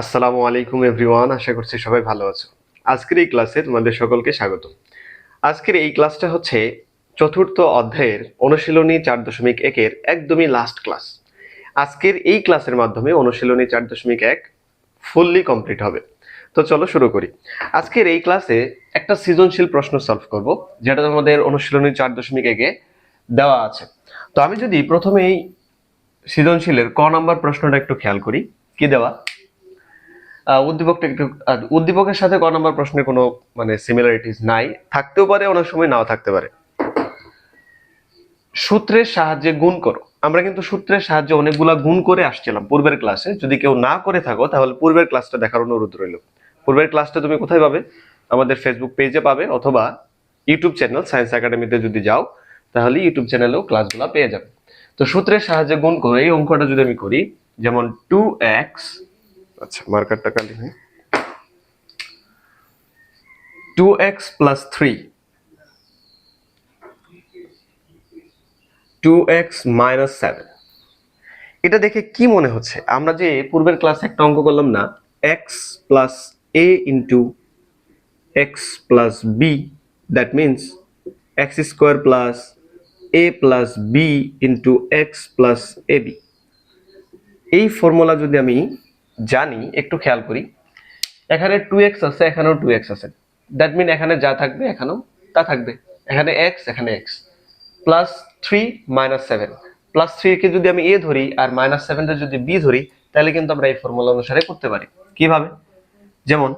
আসসালামু আলাইকুম এভরিওয়ান, আশা করছি সবাই ভালো আছো। আজকের এই ক্লাসে তোমাদের সকলকে স্বাগত। আজকের এই ক্লাসটা হচ্ছে চতুর্থ অধ্যায়ের অনুশীলনী 4.1 এর একদমই লাস্ট ক্লাস। আজকের এই ক্লাসের মাধ্যমে অনুশীলনী 4.1 ফুললি কমপ্লিট হবে। তো চলো শুরু করি। আজকের এই ক্লাসে একটা সৃজনশীল প্রশ্ন সলভ করব, যেটা তোমাদের অনুশীলনী 4.1 দেওয়া আছে। তো আমি যদি প্রথমে এই সৃজনশীলের ক নাম্বার প্রশ্নটা একটু খেয়াল করি, কি দেওয়া উদ্দীপকটা একটু উদ্দীপকের সাথে ক নম্বর প্রশ্নের কোনো সিমিলারিটিস নাই, থাকতেও পারে, অনেক সময় নাও থাকতে পারে। সূত্রের সাহায্যে গুণ করো। আমরা কিন্তু সূত্রের সাহায্যে অনেকগুলা গুণ করে আসছিলাম পূর্বের ক্লাসে। যদি কেউ না করে থাকো তাহলে পূর্বের ক্লাসটা দেখার অনুরোধ রইল। পূর্বের ক্লাসটা তুমি কোথায় পাবে? আমাদের ফেসবুক পেজে পাবে, অথবা ইউটিউব চ্যানেল সায়েন্স একাডেমিতে যদি যাও তাহলে ইউটিউব চ্যানেলেও ক্লাসগুলো পেয়ে যাবে। তো সূত্রের সাহায্যে গুণ করে এই অঙ্কটা যদি আমি করি, যেমন 2x, আচ্ছা মার্কারটা কালি হয়, 2x plus 3, 2x minus 7। এটা দেখে কি মনে হচ্ছে? আমরা যে পূর্বের ক্লাসে একটা অঙ্ক করলাম না, x plus a into x plus b, that means x square plus a plus b into x plus ab। এই ফর্মুলা যদি আমি জানি, একটু খেয়াল করি, এখানে 2x আছে, এখানেও 2x আছে, দ্যাট মিন এখানে যা থাকবে এখানেও তা থাকবে। এখানে x, এখানে x, প্লাস 3 মাইনাস 7। প্লাস 3 কে যদি আমি a ধরি আর মাইনাস 7 টা যদি b ধরি, তাহলে কিন্তু আমরা এই ফর্মুলা অনুসারে করতে পারি। কিভাবে? যেমন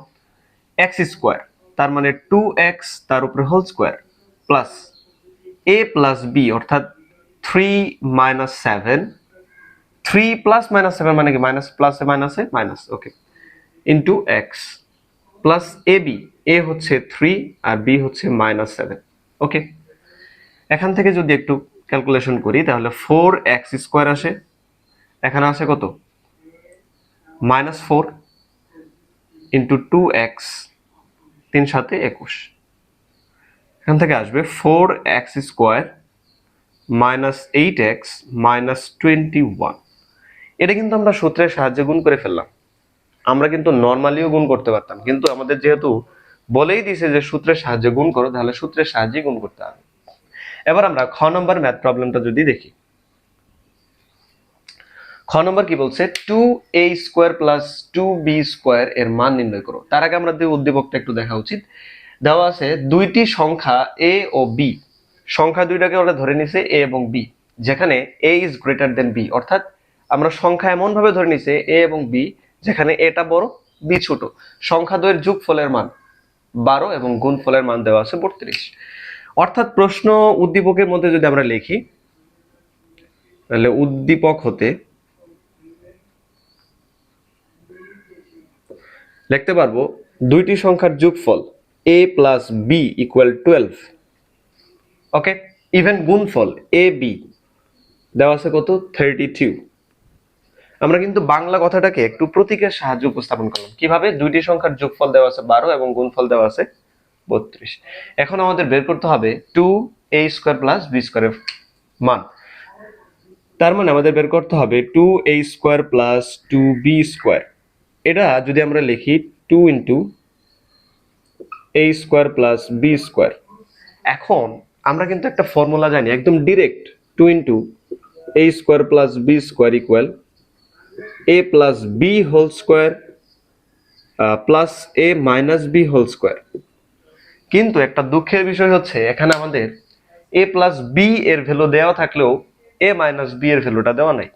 x স্কয়ার, তার মানে 2x তার উপরে whole square, plus a plus b অর্থাৎ 3 মাইনাস 7, 3 প্লাস মাইনাস 7 মানে কি মাইনাস প্লাসে মাইনাসে minus, okay, into x plus ab, a হচ্ছে 3 আর b হচ্ছে মাইনাস 7, ওকে। এখান থেকে যদি একটু ক্যালকুলেশন করি তাহলে 4x স্কয়ার আসে, এখানে আসে কত? মাইনাস 4 ইন্টু 2x, 3 সাথে 21, এখান থেকে আসবে 4x square minus 8x minus 21। এটা কিন্তু আমরা সূত্রের সাহায্যে গুণ করে ফেললাম। আমরা কিন্তু নর্মালিও গুণ করতে পারতাম, কিন্তু আমাদের যেহেতু বলেই দিয়েছে যে সূত্রের সাহায্যে গুণ করো, তাহলে সূত্রের সাহায্যে গুণ করতে হবে। এবার আমরা খ নম্বর ম্যাথ প্রবলেমটা যদি দেখি, খ নম্বর কি বলছে? 2a square plus 2b square এর মান নির্ণয় করো। তার আগে আমাদের উদ্দীপকটা একটু দেখা উচিত। দেওয়া আছে দুইটি সংখ্যা a ও b, সংখ্যা দুইটাকে ওরা ধরে নিছে a এবং b, যেখানে a is greater than b, অর্থাৎ আমরা সংখ্যা এমন ভাবে ধরে নিছে a এবং b যেখানে এটা বড় b ছোট। সংখ্যা দ্বয়ের যোগফলের মান 12 এবং গুণফলের মান দেওয়া আছে 32। অর্থাৎ প্রশ্ন উদ্দীপকের মধ্যে যদি আমরা লিখি, তাহলে উদ্দীপক হতে লিখতে পারবো দুইটি সংখ্যার যোগফল a plus b equal 12, okay. Even গুণফল a b দেওয়া আছে কত? 32। আমরা কিন্তু বাংলা কথাটাকে একটু প্রতীকের সাহায্যে উপস্থাপন করলাম। কিভাবে? দুইটি সংখ্যার যোগফল দেওয়া আছে 12 এবং গুণফল দেওয়া আছে 32। এখন আমাদের বের করতে হবে 2a স্কয়ার প্লাস b স্কয়ারের মান। তার মানে আমাদের বের করতে হবে 2a square plus 2b square. এটা যদি আমরা লিখি 2 into a square plus b square. এখন আমরা কিন্তু একটা ফর্মুলা জানি একদম direct, 2 into a square plus b square equal a plus b whole square plus a minus b whole square. কিন্তু একটা দুঃখের বিষয় হচ্ছে এখানে আমাদের a প্লাস b এর ভ্যালু দেওয়া থাকলেও a মাইনাস b এর ভ্যালুটা দেওয়া নাই।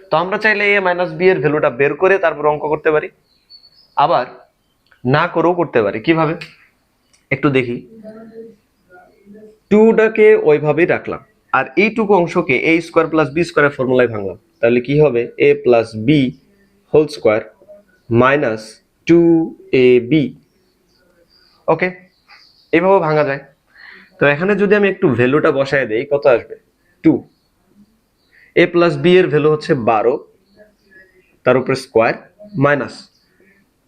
তো আমরা চাইলে a মাইনাস b এর ভ্যালুটা বের করে তারপর অঙ্ক করতে পারি, আবার না করেও করতে পারি। কিভাবে? একটু দেখি। 2টাকে ওইভাবেই রাখলাম, আর এইটুকু অংশকে a স্কয়ার প্লাস b স্কয়ারের ফর্মুলায় ভাঙলাম, তাহলে কি হবে? a plus b whole square minus 2ab, okay. এইভাবে ভাঙা যায়। তো এখানে যদি আমি একটু ভ্যালুটা বসায় দেই, কত আসবে? 2। a প্লাস b এর ভ্যালু হচ্ছে 12, তার উপরে স্কয়ার, মাইনাস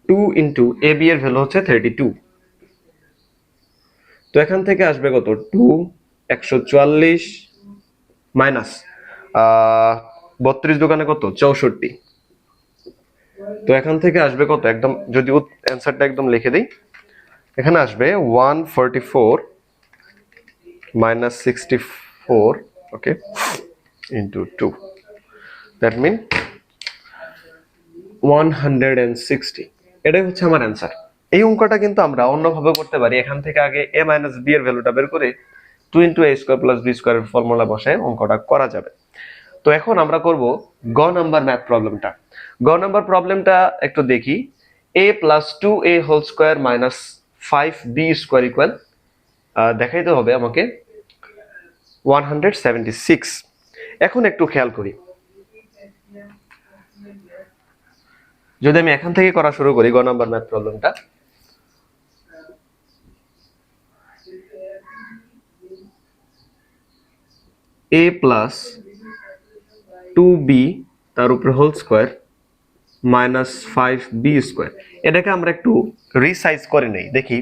2 ইন্টু ab এর ভ্যালু হচ্ছে 32। তো এখান থেকে আসবে কত? 2, 144 মাইনাস 32 দোকানে কত? 64। তো এখান থেকে আসবে কত, একদম যদি অ্যান্সারটা একদম লিখে দিই, এখানে আসবে 144 minus 64, okay, into 2, that mean 160। এটাই হচ্ছে আমার অ্যান্সার। এই অঙ্কটা কিন্তু আমরা অন্যভাবে করতে পারি। এখান থেকে আগে a মাইনাস b এর ভ্যালুটা বের করে 2 into a square plus b স্কয়ারের ফর্মুলা বসায় অঙ্কটা করা যাবে। তো এখন আমরা করব গ নাম্বার ম্যাথ প্রবলেমটা। গ নাম্বার প্রবলেমটা একটু দেখি। a plus 2a whole square minus 5b square equal, দেখাইতে হবে আমাকে 176। এখন একটু খেয়াল করি, যদি আমি এখান থেকে করা শুরু করি গ নাম্বার ম্যাথ প্রবলেমটা, a প্লাস 2b তার উপরে whole square minus 5b square, এটাকে আমরা একটু রিসাইজ করে নেই। দেখি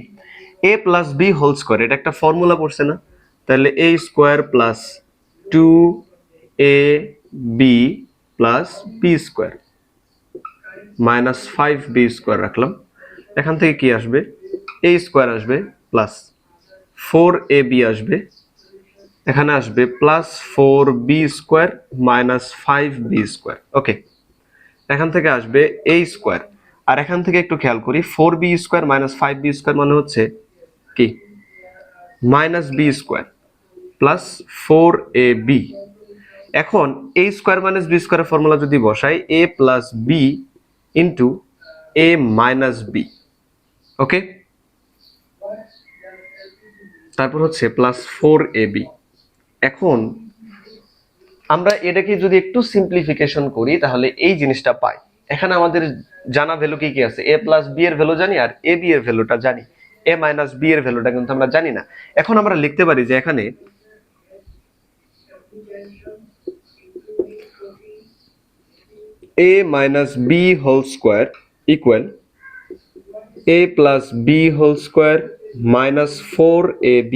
a plus b whole square, এটা একটা ফর্মুলা পড়ছে না? তাহলে a square plus 2ab plus b square minus 5b square রাখলাম। এখান থেকে কি আসবে, a স্কয়ার আসবে প্লাস 4ab আসবে, এখানে আসবে plus 4b square minus 5b square, okay. এখান থেকে আসবে a স্কয়ার, আর এখান থেকে একটু খেয়াল করি 4b square minus 5b square মানে হচ্ছে কি minus b square plus 4ab। এখন a স্কয়ার মাইনাস b স্কয়ারের ফর্মুলা যদি বসাই a plus b into a minus b, okay, তারপর হচ্ছে প্লাস 4ab। এখন আমরা এটাকে যদি একটু সিম্পলিফিকেশন করি তাহলে এই জিনিসটা পাই। এখানে আমাদের জানা ভ্যালু কি কি আছে, a প্লাস b এর ভ্যালু জানি আর ab এর ভ্যালুটা জানি, a মাইনাস b এর ভ্যালুটা কিন্তু আমরা জানি না। এখন আমরা লিখতে পারি যে এখানে a minus b whole square equal a plus b whole square minus 4ab।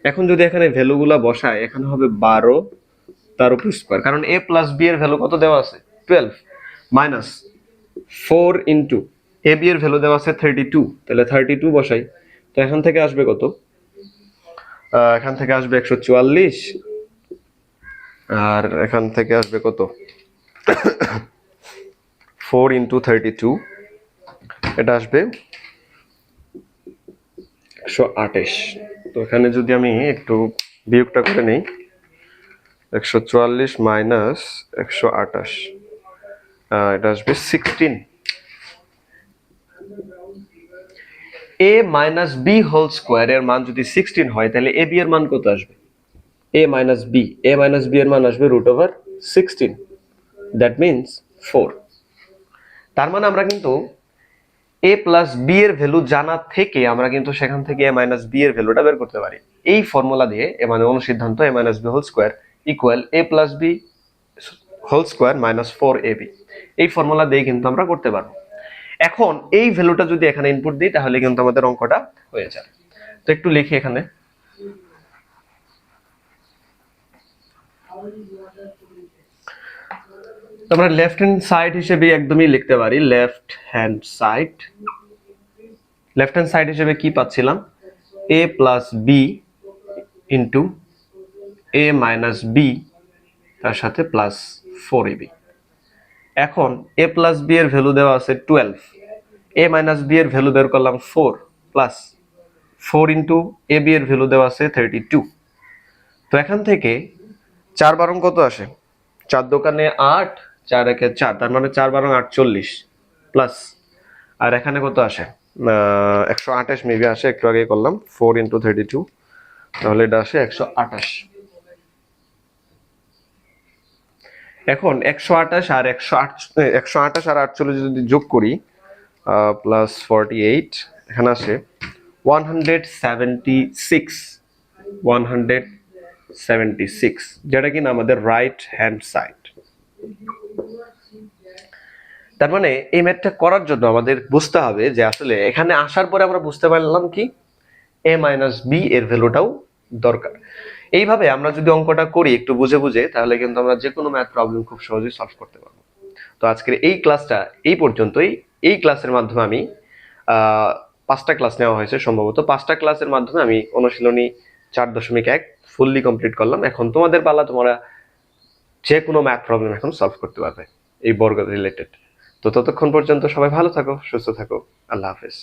এখন যদি এখানে ভ্যালুগুলা বসায় এখানে হবে 12 তার উপর স্কয়ার, কারণ a প্লাস b এর ভ্যালু কত দেওয়া আছে 12, মাইনাস 4 ইন্টু ab এর ভ্যালু দেওয়া আছে 32, তাহলে 32 বসাই। তো এখান থেকে আসবে কত, এখান থেকে আসবে 144, আর এখান থেকে আসবে কত 4 ইন্টু 32, এটা আসবে 128। তো এখানে যদি আমি একটু বিয়োগটা করে নেই, 144 মাইনাস 128, এটা আসবে 16। a minus b whole square এর মান যদি 16 হয় তাহলে ab এর মান কত আসবে, a মাইনাস b এর মান আসবে √16, দ্যাট মিন্স 4। তার মানে আমরা কিন্তু a প্লাস b এর ভ্যালু জানা থেকে আমরা কিন্তু সেখান থেকে a মাইনাস b এর ভ্যালুটা বের করতে পারি এই ফর্মুলা দিয়ে। মানে অনুসিদ্ধান্ত a minus b whole square equal a plus b whole square minus 4ab, এই ফর্মুলা দিয়ে কিন্তু আমরা করতে পারবো। এখন এই ভ্যালুটা যদি এখানে ইনপুট দিই তাহলে কিন্তু আমাদের অঙ্কটা হয়ে যাবে। তো একটু লিখি এখানে, আমরা লেফট হ্যান্ড সাইড হিসেবে একদমই লিখতে পারি লেফট হ্যান্ড সাইড হিসেবে কি পাচ্ছিলাম, a plus b into a minus b তার সাথে প্লাস 4ab। এখন a প্লাস b এর ভ্যালু দেওয়া আছে 12, a মাইনাস b এর ভ্যালু বের করলাম 4 প্লাস 4 ইন্টু ab এর ভ্যালু দেওয়া আছে 32। তো এখান থেকে 4 বারং কত আসে, 4 দোকানে 8, 4 একে 4, তার মানে 4 বারং 48 প্লাস, আর এখানে কত আসে 128 মেবি আসে, একটু আগে করলাম 4 ইন্টু 32, তাহলে এটা আসে 128। এখন 128 আর 128 যদি যোগ করি প্লাস 48, এখানে আসে 176, যেটা কিনা আমাদের রাইট হ্যান্ড সাইড। তার মানে এই ম্যাথটা করার জন্য আমাদের বুঝতে হবে যে আসলে এখানে আসার পরে আমরা বুঝতে পারলাম কি a মাইনাস b এর ভ্যালুটাও দরকার। এইভাবে আমরা যদি অঙ্কটা করি একটু বুঝে বুঝে তাহলে কিন্তু আমরা যে কোনো ম্যাথ প্রবলেম খুব সহজেই সলভ করতে পারবো। তো আজকের এই ক্লাসটা এই পর্যন্তই। এই ক্লাসের মাধ্যমে আমি 5টা ক্লাস নেওয়া হয়েছে সম্ভবত। 5টা ক্লাসের মাধ্যমে আমি অনুশীলনী 4.1 ফুললি কমপ্লিট করলাম। এখন তোমাদের পালা, তোমরা যে কোনো ম্যাথ প্রবলেম এখন সলভ করতে পারবে এই বর্গ রিলেটেড। তো ততক্ষণ পর্যন্ত সবাই ভালো থাকো, সুস্থ থাকো। আল্লাহ হাফেজ।